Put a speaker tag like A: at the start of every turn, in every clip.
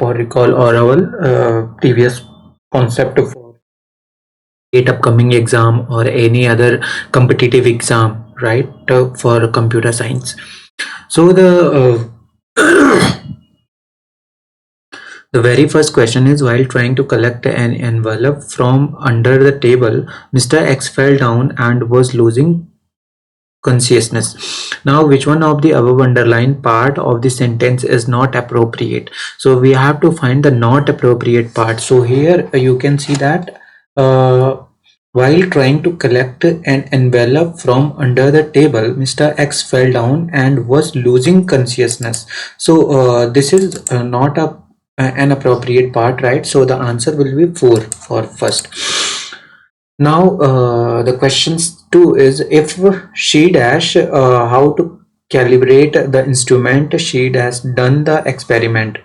A: or recall our previous concept for upcoming exam or any other competitive exam, right, for computer science. So the very first question is, while trying to collect an envelope from under the table, Mr. X fell down and was losing consciousness. Now, which one of the above underlined part of the sentence is not appropriate? So we have to find the not appropriate part. So here you can see that while trying to collect an envelope from under the table, Mr. X fell down and was losing consciousness. So this is not an appropriate part, right? So the answer will be 4 for first. Now the questions 2 is, if she dash how to calibrate the instrument, she dash done the experiment.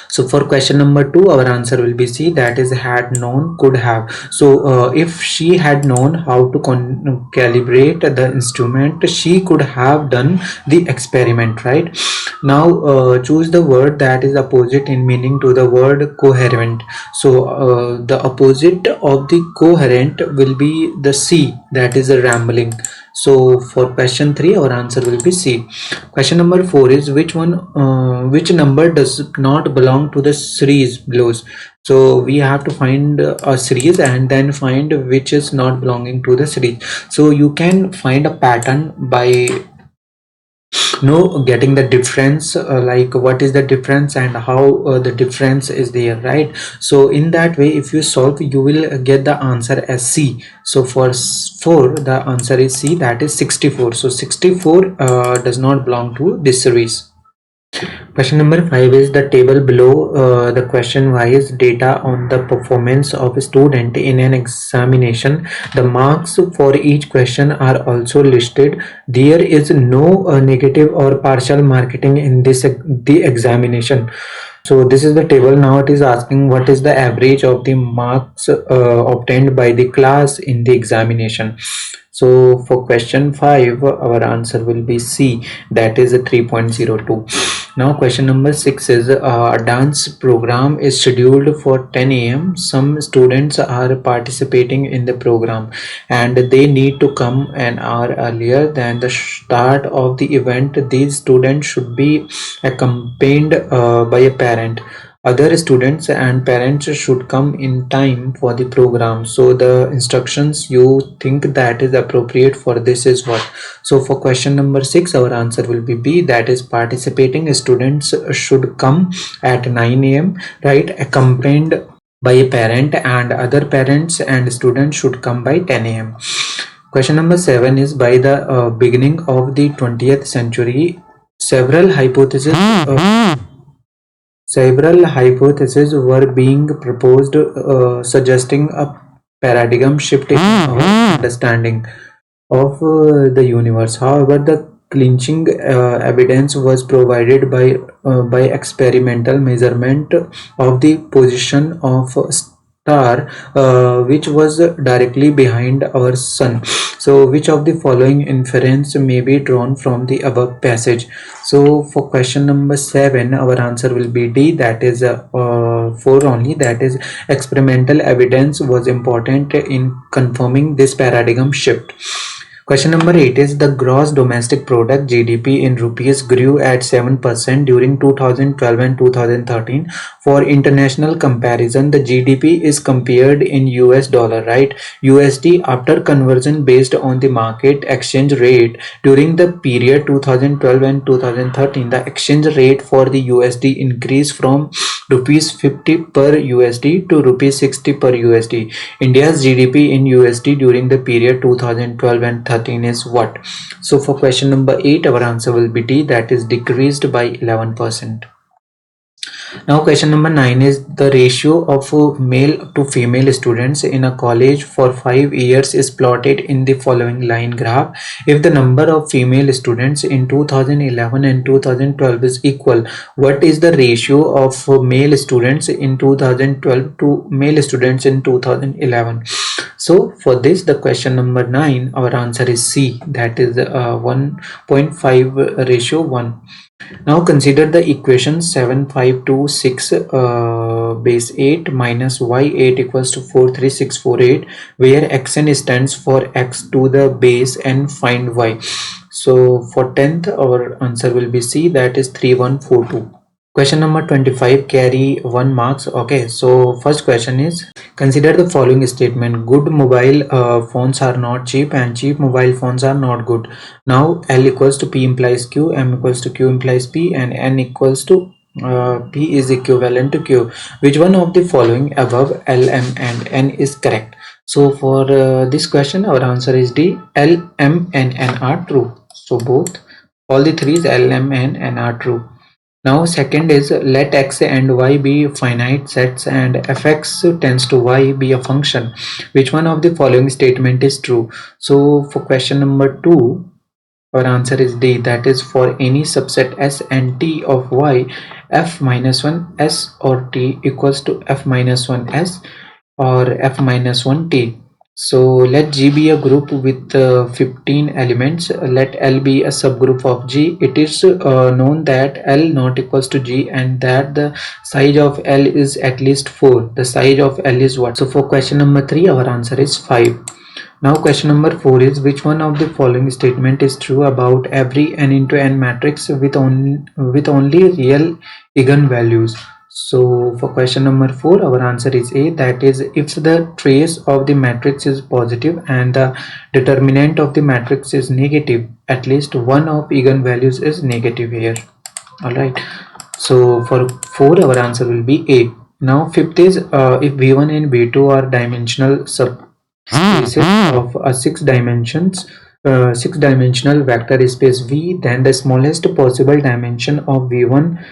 A: So for question number 2, our answer will be C, that is had known, could have. So if she had known how to calibrate the instrument, she could have done the experiment, right? Now choose the word that is opposite in meaning to the word coherent. So the opposite of the coherent will be the C, that is a rambling. So for question 3, our answer will be C. Question number 4 is, which number does not belong to the series below? So we have to find a series and then find which is not belonging to the series. So you can find a pattern by getting the difference, like what is the difference and how the difference is there, right? So in that way, if you solve, you will get the answer as C. So for 4, the answer is C, that is 64. So 64 does not belong to this series. Question number 5 is, the table below the question wise data on the performance of a student in an examination. The marks for each question are also listed. There is no negative or partial marking in the examination. So this is the table. Now it is asking what is the average of the marks obtained by the class in the examination. So for question 5, our answer will be C, that is a 3.02. Now question number 6 is, a dance program is scheduled for 10 a.m. Some students are participating in the program and they need to come an hour earlier than the start of the event. These students should be accompanied by a parent. Other students and parents should come in time for the program. So the instructions you think that is appropriate for this is what? So for question number 6, our answer will be B, that is participating students should come at 9 a.m. right, accompanied by a parent, and other parents and students should come by 10 a.m. Question number 7 is, by the beginning of the 20th century, several hypotheses were being proposed, suggesting a paradigm shift in our understanding of the universe. However, the clinching evidence was provided by experimental measurement of the position of a star which was directly behind our sun. So which of the following inference may be drawn from the above passage? So for question number 7, our answer will be D, that is 4 only, that is experimental evidence was important in confirming this paradigm shift. Question number 8 is, the gross domestic product GDP in rupees grew at 7% during 2012 and 2013. For international comparison, the GDP is compared in US dollar, right? USD after conversion based on the market exchange rate during the period 2012 and 2013. The exchange rate for the USD increased from rupees 50 per USD to rupees 60 per USD. India's GDP in USD during the period 2012 and 13 is what? So for question number 8, our answer will be D, that is decreased by 11%. Now question number 9 is, the ratio of male to female students in a college for 5 years is plotted in the following line graph. If the number of female students in 2011 and 2012 is equal, what is the ratio of male students in 2012 to male students in 2011? So for this, the question number 9, our answer is C, that is 1.5 ratio 1. Now consider the equation 7526 base 8 minus y8 equals to 43648, where xn stands for x to the base and find y. So for 10th our answer will be C, that is 3142. Question number 25 carry 1 marks. Okay, so first question is, consider the following statement: good mobile phones are not cheap and cheap mobile phones are not good. Now L equals to P implies Q, M equals to Q implies P, and N equals to P is equivalent to Q. Which one of the following above L, M and N is correct? So for this question our answer is D. L, M and N are true. So both, all the three is L, M and N are true. Now second is, let x and y be finite sets and fx tends to y be a function. Which one of the following statement is true? So for question number 2 our answer is D, that is for any subset S and T of y, f minus 1 S or T equals to f minus 1 S or f minus 1 T. So let G be a group with 15 elements. Let L be a subgroup of G. It is known that L not equals to G and that the size of L is at least 4. The size of L is what? So for question number 3 our answer is 5. Now question number 4 is, which one of the following statement is true about every n into n matrix with only real eigenvalues? So for question number 4 our answer is A, that is if the trace of the matrix is positive and the determinant of the matrix is negative, at least one of eigenvalues is negative here. Alright, so for 4 our answer will be A. Now fifth is, if V1 and V2 are dimensional subspaces of a 6-dimensional vector space V, then the smallest possible dimension of V1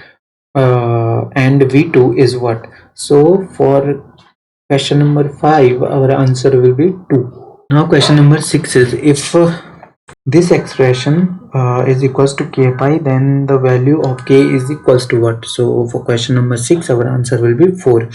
A: and V2 is what? So for question number 5 our answer will be 2. Now question number 6 is, if this expression is equals to k pi, then the value of k is equals to what? So for question number 6 our answer will be 4.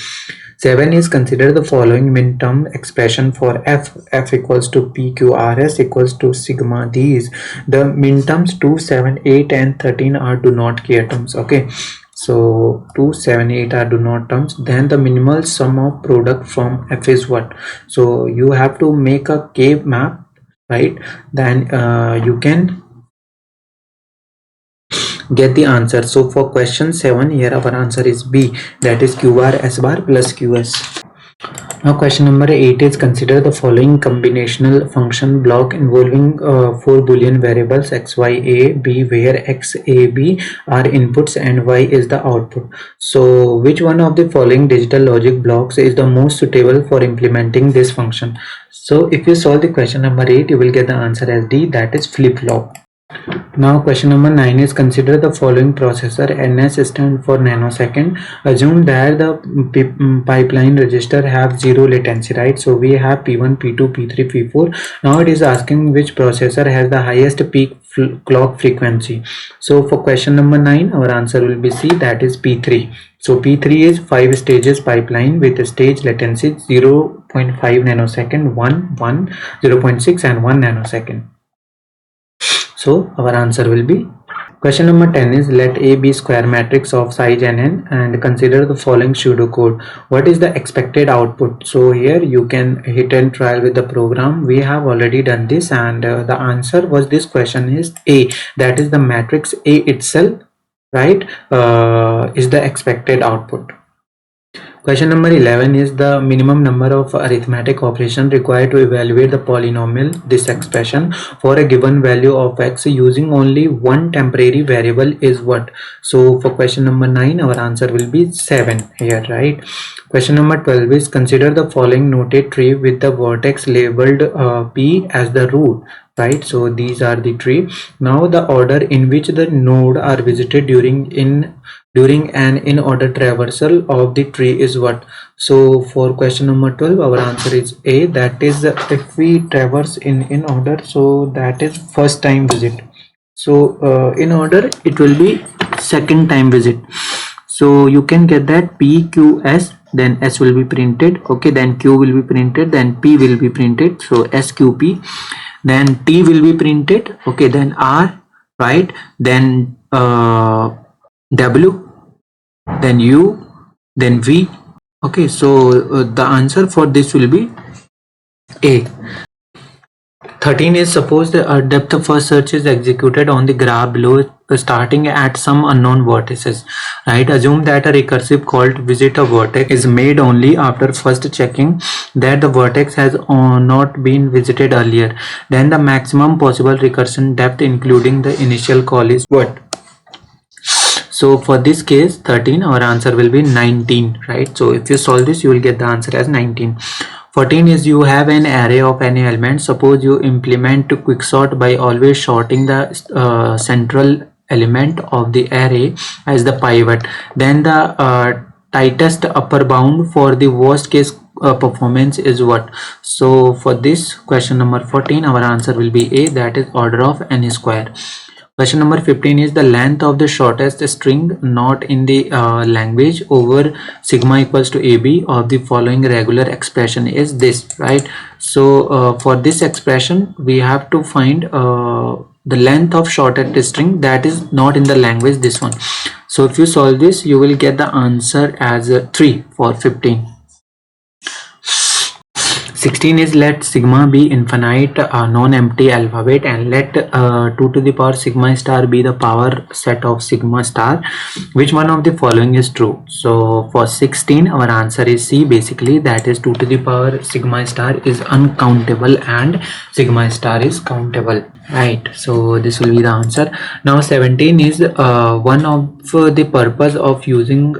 A: 7 is, consider the following min-term expression for f equals to pqrs equals to sigma. These, the min-terms 2, 7, 8 and 13 are do not k terms. Okay, so 2, 7, 8 are do not terms. Then the minimal sum of product from f is what? So you have to make a k map, right? Then you can get the answer. So for question 7 here our answer is B, that is q bar s bar plus qs. Now question number 8 is, consider the following combinational function block involving 4 boolean variables x, y, a, b, where x, a, b are inputs and y is the output. So which one of the following digital logic blocks is the most suitable for implementing this function? So if you solve the question number 8 you will get the answer as D, that is flip-flop. Now question number 9 is, consider the following processor. NS stand for nanosecond. Assume that the pipeline register have 0 latency, right? So we have P1, P2, P3, P4. Now it is asking which processor has the highest peak clock frequency. So for question number 9 our answer will be C, that is P3. So P3 is 5 stages pipeline with a stage latency 0.5 nanosecond, 1, 0.6 and 1 nanosecond. So our answer will be. Question number 10 is, let A be square matrix of size n and consider the following pseudocode. What is the expected output? So here you can hit and try with the program. We have already done this and the answer was, this question is A, that is the matrix A itself, right, is the expected output. Question number 11 is, the minimum number of arithmetic operations required to evaluate the polynomial this expression for a given value of x using only one temporary variable is what? So for question number 9 our answer will be 7 here, right? Question number 12 is, consider the following noted tree with the vertex labeled P as the root, right? So these are the tree. Now the order in which the node are visited during an in order traversal of the tree is what? So for question number 12 our answer is A, that is if we traverse in order, so that is first time visit. So in order it will be second time visit. So you can get that P, Q, S, then S will be printed, okay, then Q will be printed, then P will be printed, so SQP, then T will be printed, okay, then R, right, then W, then U, then V. Okay, so the answer for this will be A. 13 is suppose the depth first search is executed on the graph below starting at some unknown vertices, right? Assume that a recursive call to visit a vertex is made only after first checking that the vertex has not been visited earlier. Then the maximum possible recursion depth including the initial call is what? So for this case 13, our answer will be 19, right? So if you solve this, you will get the answer as 19. 14 is you have an array of any element. Suppose you implement quicksort by always sorting the central element of the array as the pivot. Then the tightest upper bound for the worst case performance is what? So for this question number 14, our answer will be A, that is order of n square. Question number 15 is the length of the shortest string not in the language over sigma equals to AB of the following regular expression is this, right? So for this expression, we have to find the length of shortest string that is not in the language, this one. So if you solve this, you will get the answer as 3 for 15. 16 is let sigma be infinite non-empty alphabet and let 2 to the power sigma star be the power set of sigma star. Which one of the following is true? So for 16, our answer is C, basically, that is 2 to the power sigma star is uncountable and sigma star is countable, right? So this will be the answer. Now 17 is one of the purpose of using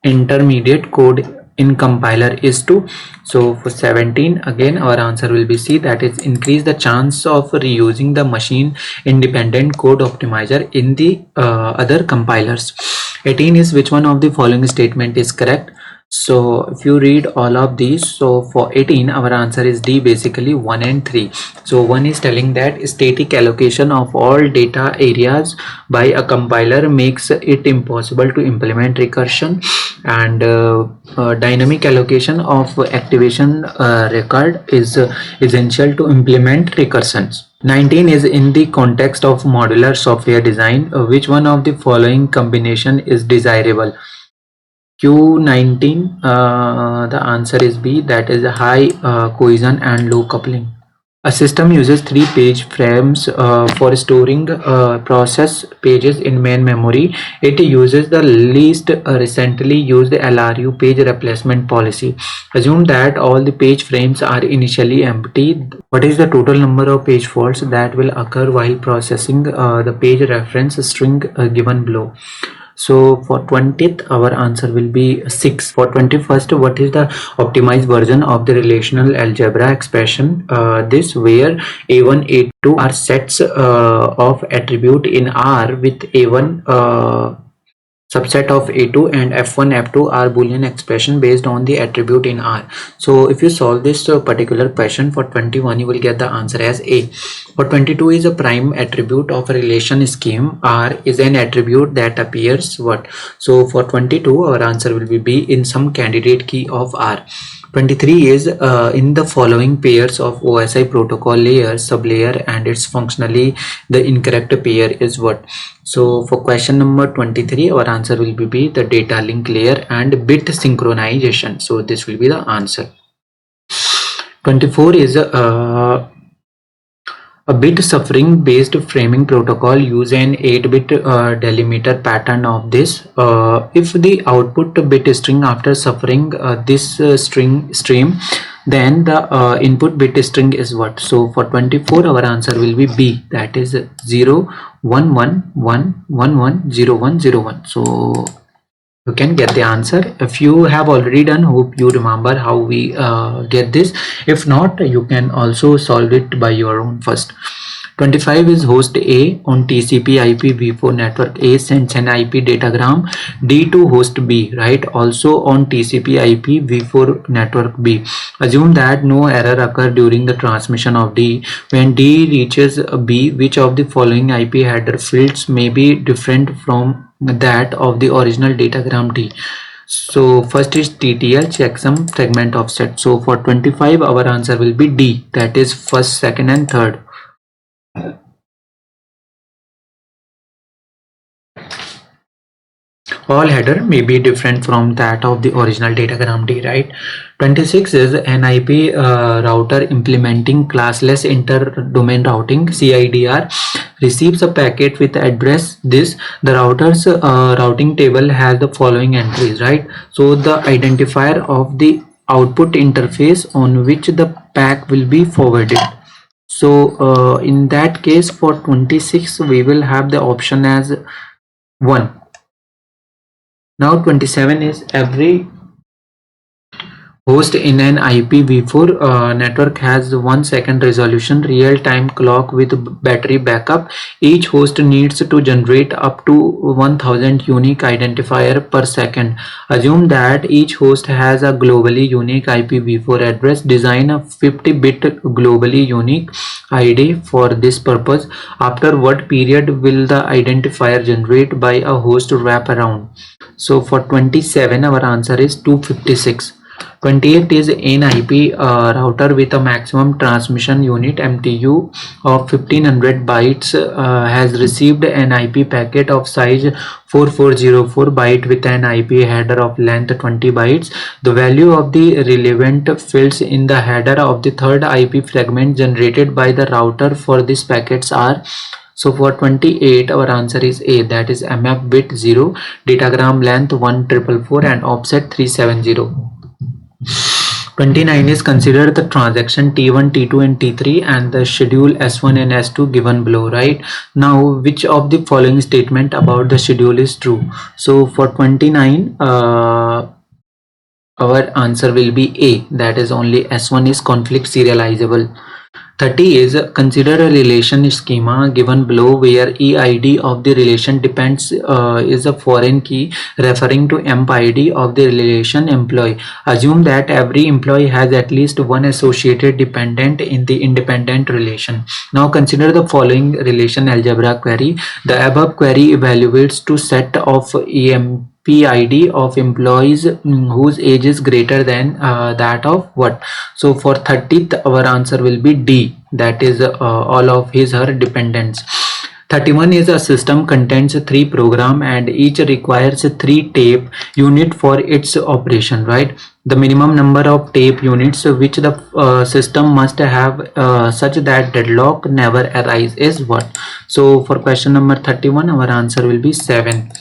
A: intermediate code in compiler is to. So for 17, again our answer will be C, that is increase the chance of reusing the machine independent code optimizer in the other compilers. 18 is which one of the following statement is correct? So if you read all of these, so for 18 our answer is D, basically 1 and 3. So 1 is telling that static allocation of all data areas by a compiler makes it impossible to implement recursion, and dynamic allocation of activation record is essential to implement recursions. 19 is in the context of modular software design, which one of the following combination is desirable? Q19, the answer is B, that is a high cohesion and low coupling. A system uses 3 page frames for storing process pages in main memory. It uses the least recently used LRU page replacement policy. Assume that all the page frames are initially empty. What is the total number of page faults that will occur while processing the page reference string given below? So for 20th, our answer will be 6. For 21st, what is the optimized version of the relational algebra expression? This where A1, A2 are sets of attribute in R with A1 subset of A2 and F1, F2 are Boolean expression based on the attribute in R. So if you solve this particular question for 21, you will get the answer as A. For 22 is a prime attribute of a relation scheme. R is an attribute that appears what? So for 22, our answer will be B, in some candidate key of R. 23 is in the following pairs of OSI protocol layer, sublayer, and it's functionally the incorrect pair is what? So for question number 23, our answer will be B, the data link layer and bit synchronization. So this will be the answer. 24 is a bit suffering based framing protocol use an 8-bit delimiter pattern of this. If the output bit string after suffering this string stream, then the input bit string is what? So for 24, our answer will be B, that is 0 1 1 1 1 1 0 1 0 1. So you can get the answer. If you have already done, hope you remember how we get this. If not, you can also solve it by your own first. 25 is host A on TCP IP v4 network A sends an IP datagram D to host B, right? Also on TCP IP v4 network B. Assume that no error occur during the transmission of D. When D reaches B, which of the following IP header fields may be different from that of the original datagram D? So first is TTL, checksum segment offset. So for 25, our answer will be D, that is first, second, and third. All header may be different from that of the original datagram D, right? 26 is an IP router implementing classless inter-domain routing CIDR receives a packet with address this. The router's routing table has the following entries, right? So the identifier of the output interface on which the pack will be forwarded. So in that case for 26 we will have the option as 1. Now 27 is every host in an IPv4 network has 1 second resolution real-time clock with battery backup. Each host needs to generate up to 1000 unique identifier per second. Assume that each host has a globally unique IPv4 address. Design a 50-bit globally unique ID for this purpose. After what period will the identifier generate by a host wrap around? So for 27 our answer is 256. 28 is an IP router with a maximum transmission unit MTU of 1500 bytes has received an IP packet of size 4404 byte with an IP header of length 20 bytes. The value of the relevant fields in the header of the third IP fragment generated by the router for these packets are. So for 28 our answer is A, that is MF bit 0, datagram length 1444 and offset 370. 29 is consider the transaction T1, T2 and T3 and the schedule S1 and S2 given below, right? Now which of the following statement about the schedule is true? So for 29 our answer will be A, that is only S1 is conflict serializable. 30 is consider a relation schema given below where EID of the relation depends is a foreign key referring to emp ID of the relation employee. Assume that every employee has at least one associated dependent in the independent relation. Now consider the following relation algebra query. The above query evaluates to set of EMP of employees whose age is greater than that of what? So for 30th our answer will be D, that is all of his her dependents. 31 is a system contains 3 program and each requires 3 tape unit for its operation, right? The minimum number of tape units which the system must have such that deadlock never arise is what? So for question number 31 our answer will be 7.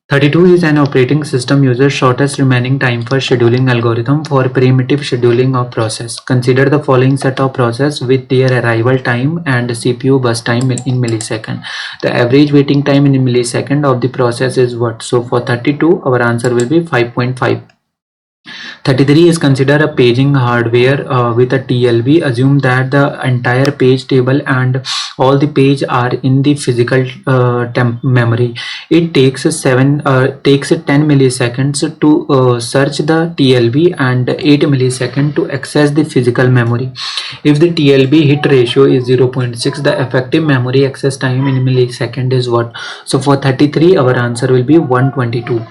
A: 32 is an operating system uses shortest remaining time for scheduling algorithm for primitive scheduling of process. Consider the following set of process with their arrival time and CPU bus time in millisecond. The average waiting time in millisecond of the process is what? So for 32 our answer will be 5.5. 33 is consider a paging hardware with a TLB. Assume that the entire page table and all the page are in the physical memory. It takes 10 milliseconds to search the TLB and 8 milliseconds to access the physical memory. If the TLB hit ratio is 0.6, the effective memory access time in millisecond is what? So for 33 our answer will be 122.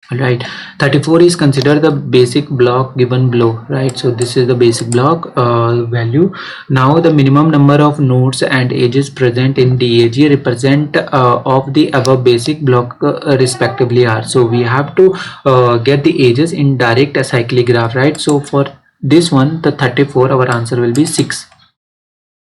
A: Right. 34 is consider the basic block given below, right? So this is the basic block value. Now the minimum number of nodes and edges present in DAG represent of the above basic block respectively are. So we have to get the edges in direct acyclic graph, right? So for this one the 34 our answer will be 6.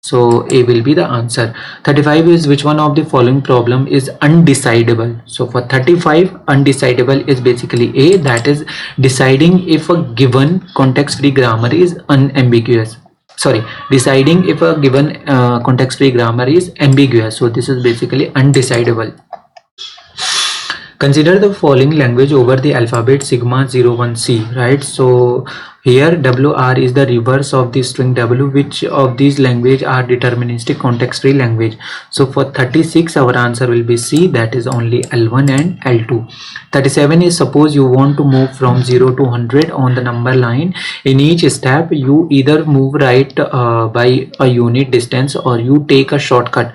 A: So A will be the answer. 35 is which one of the following problem is undecidable? So for 35 undecidable is basically A, that is deciding if a given context-free grammar is unambiguous. Sorry, deciding if a given context-free grammar is ambiguous. So this is basically undecidable. Consider the following language over the alphabet sigma 01C, right? So here WR is the reverse of the string W. Which of these language are deterministic context-free language? So for 36 our answer will be C, that is only L1 and L2. 37 is suppose you want to move from 0 to 100 on the number line. In each step you either move right by a unit distance or you take a shortcut.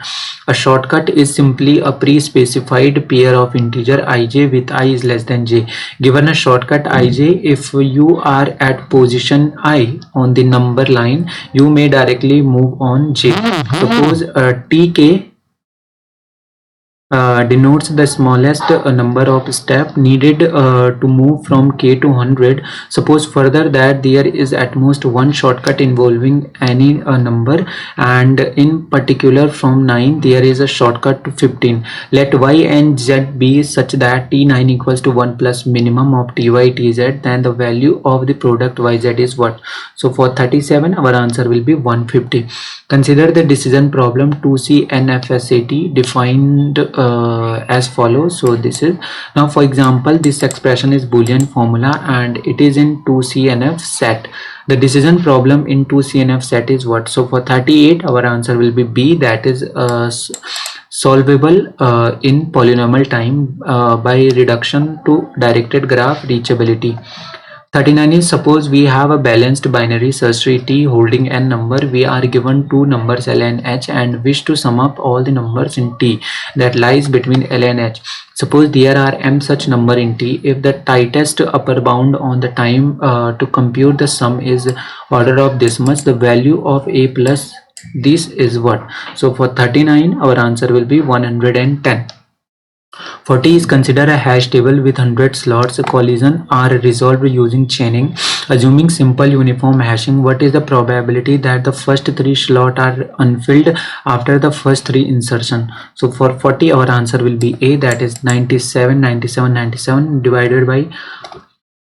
A: A shortcut is simply a pre-specified pair of integer ij with I is less than j. Given a shortcut ij, if you are at position I on the number line, you may directly move on j. Suppose tk denotes the smallest number of steps needed to move from k to 100. Suppose further that there is at most one shortcut involving any number, and in particular from 9 there is a shortcut to 15. Let y and z be such that t9 equals to 1 plus minimum of ty tz, then the value of the product yz is what? So for 37 our answer will be 150. Consider the decision problem 2C NFSAT defined as follows. So this is, now for example, this expression is Boolean formula and it is in 2CNF set. The decision problem in 2CNF set is what? So for 38 our answer will be B, that is solvable in polynomial time by reduction to directed graph reachability. 39 is, suppose we have a balanced binary search tree T holding n number. We are given two numbers L and H and wish to sum up all the numbers in T that lies between L and H. Suppose there are m such number in T. If the tightest upper bound on the time to compute the sum is order of this much, the value of A plus this is what? So for 39 our answer will be 110. 40 is, consider a hash table with 100 slots. Collision are resolved using chaining. Assuming simple uniform hashing, what is the probability that the first 3 slots are unfilled after the first 3 insertion? So for 40 our answer will be A, that is 97, 97, 97 divided by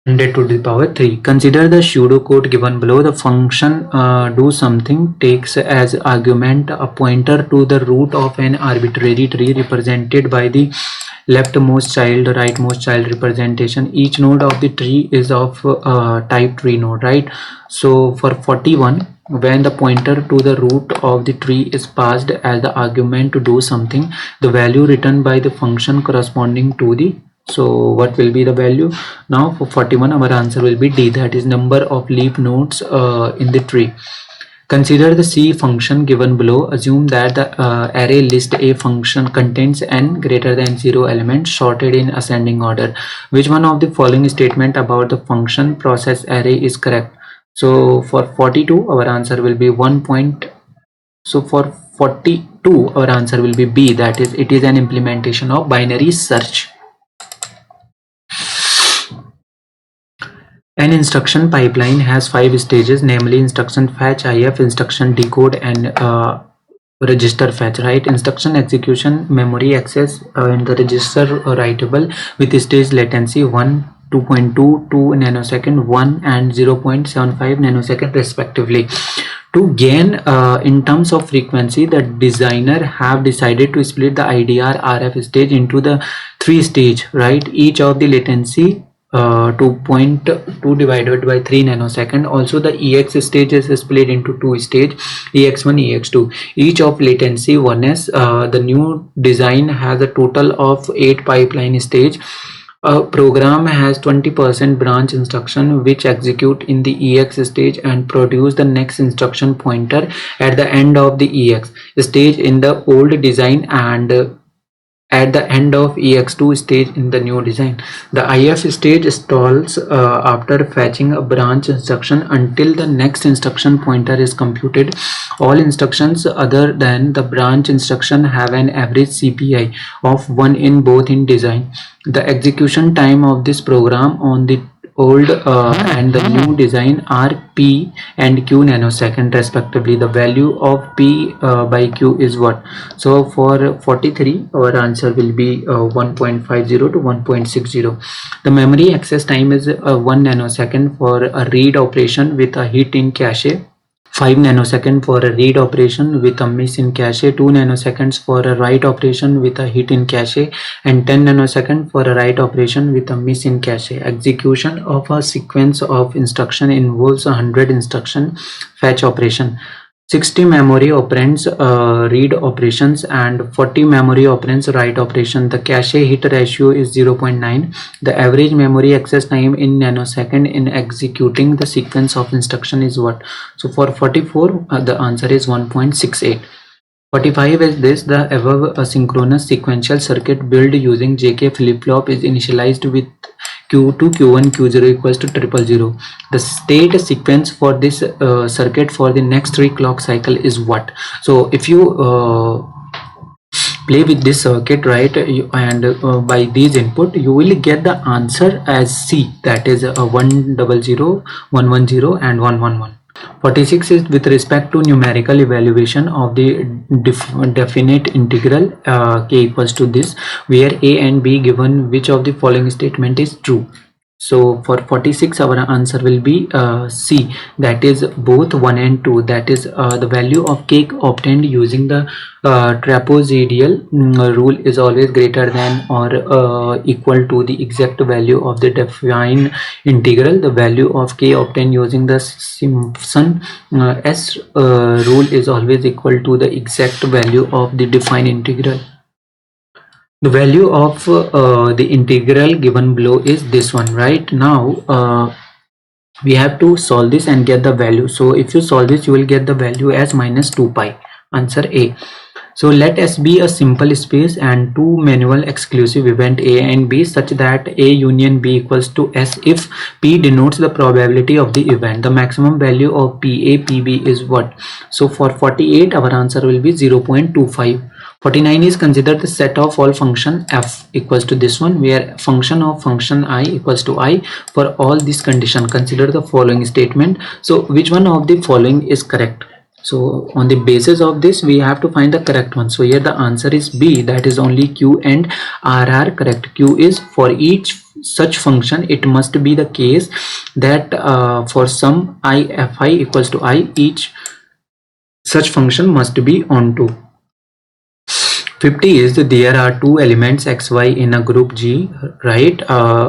A: 100 to the power 3. Consider the pseudocode given below. The function do something takes as argument a pointer to the root of an arbitrary tree represented by the leftmost child, rightmost child representation. Each node of the tree is of type tree node, right? So for 41, when the pointer to the root of the tree is passed as the argument to do something, the value returned by the function corresponding to the, so what will be the value? Now for 41 our answer will be D, that is number of leaf nodes in the tree. Consider the C function given below. Assume that the array list A function contains n greater than 0 elements sorted in ascending order. Which one of the following statement about the function process array is correct? So for 42 our answer will be 1 point. So for 42 our answer will be B, that is it is an implementation of binary search. An instruction pipeline has 5 stages, namely instruction fetch, IF, instruction decode, and register fetch, right? Instruction execution, memory access, and the register writable with stage latency 1, 2.22 nanosecond, 1 and 0.75 nanosecond respectively. To gain in terms of frequency, the designer have decided to split the IDR RF stage into the 3 stage, right? Each of the latency 2.2 divided by 3 nanosecond. Also the EX stage is split into 2 stage, EX1, EX2. Each of latency 1s. The new design has a total of 8 pipeline stage. A program has 20% branch instruction which execute in the EX stage and produce the next instruction pointer at the end of the EX stage in the old design and at the end of EX2 stage in the new design. The IF stage stalls after fetching a branch instruction until the next instruction pointer is computed. All instructions other than the branch instruction have an average CPI of 1 in both in design. The execution time of this program on the old and the new design are P and Q nanosecond respectively. The value of P by Q is what? So for 43 our answer will be 1.50 to 1.60. The memory access time is 1 nanosecond for a read operation with a hit in cache, 5 nanosecond for a read operation with a miss in cache, 2 nanoseconds for a write operation with a hit in cache, and 10 nanosecond for a write operation with a miss in cache. Execution of a sequence of instruction involves 100 instruction fetch operation, 60 memory operands read operations, and 40 memory operands write operation. The cache hit ratio is 0.9. The average memory access time in nanosecond in executing the sequence of instruction is what? So for 44 the answer is 1.68. 45 is this: the above asynchronous sequential circuit built using JK flip-flop is initialized with Q2, Q1, Q0 equals to 000. The state sequence for this circuit for the next 3 clock cycle is what? So if you play with this circuit, right? And by these input you will get the answer as C, that is 100, 110 and 111. 46 is with respect to numerical evaluation of the definite integral k equals to this, where a and b given which of the following statement is true. So for 46 our answer will be C, that is both 1 and 2, that is the value of k obtained using the trapezoidal rule is always greater than or equal to the exact value of the defined integral. The value of k obtained using the Simpson S rule is always equal to the exact value of the defined integral. The value of the integral given below is this one. Right now we have to solve this and get the value. So if you solve this you will get the value as minus 2 pi, answer A. So let S be a simple space and two manual exclusive event A and B such that A union B equals to S if P denotes the probability of the event. The maximum value of PA PB is what? So for 48 our answer will be 0.25. 49 is considered the set of all function f equals to this one, where function of function I equals to I. For all this condition consider the following statement. So which one of the following is correct? So on the basis of this we have to find the correct one. So here the answer is B, that is only Q and R are correct. Q is for each such function it must be the case that for some I fi equals to I, each such function must be onto. 50 is there are two elements xy in a group G, right,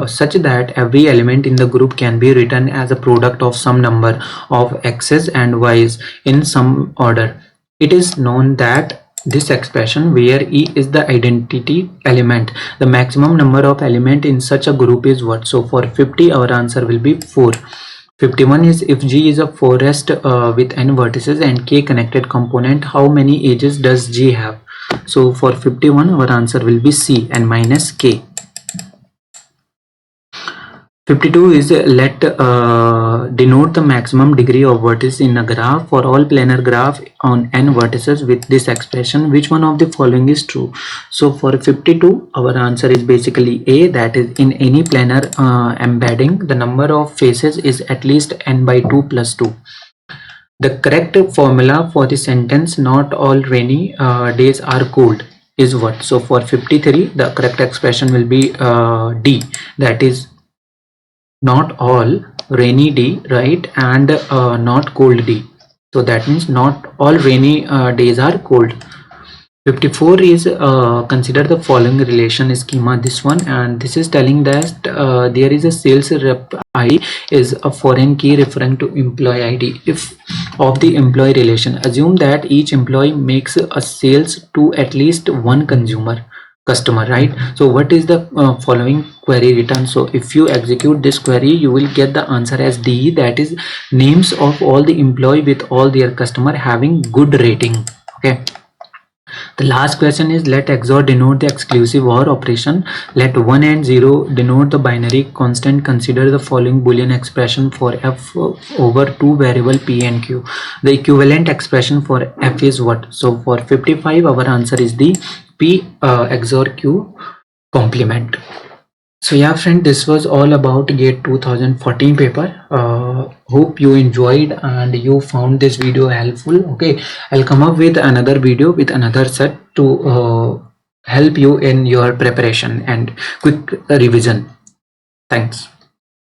A: such that every element in the group can be written as a product of some number of x's and y's in some order. It is known that this expression where E is the identity element, the maximum number of element in such a group is what? So for 50 our answer will be 4. 51 is if G is a forest with n vertices and k connected component, how many edges does G have? So for 51 our answer will be C and minus k. 52 is let denote the maximum degree of vertices in a graph for all planar graph on n vertices with this expression. Which one of the following is true? So for 52 our answer is basically A, that is in any planar embedding the number of faces is at least n by 2 plus 2. The correct formula for the sentence not all rainy days are cold is what? So for 53 the correct expression will be D, that is not all rainy day, right, and not cold day. So that means not all rainy days are cold. 54 is consider the following relation schema, this one, and this is telling that there is a sales rep ID is a foreign key referring to employee ID. If of the employee relation, assume that each employee makes a sales to at least one customer, right? So what is the following query return? So if you execute this query you will get the answer as D, that is names of all the employee with all their customer having good rating. Okay. The last question is let XOR denote the exclusive OR operation. Let 1 and 0 denote the binary constant. Consider the following Boolean expression for f over two variable p and q. The equivalent expression for f is what? So for 55 our answer is the p XOR q complement. So yeah friend, this was all about GATE 2014 paper. Hope you enjoyed and you found this video helpful. Okay, I'll come up with another video with another set to help you in your preparation and quick revision. Thanks.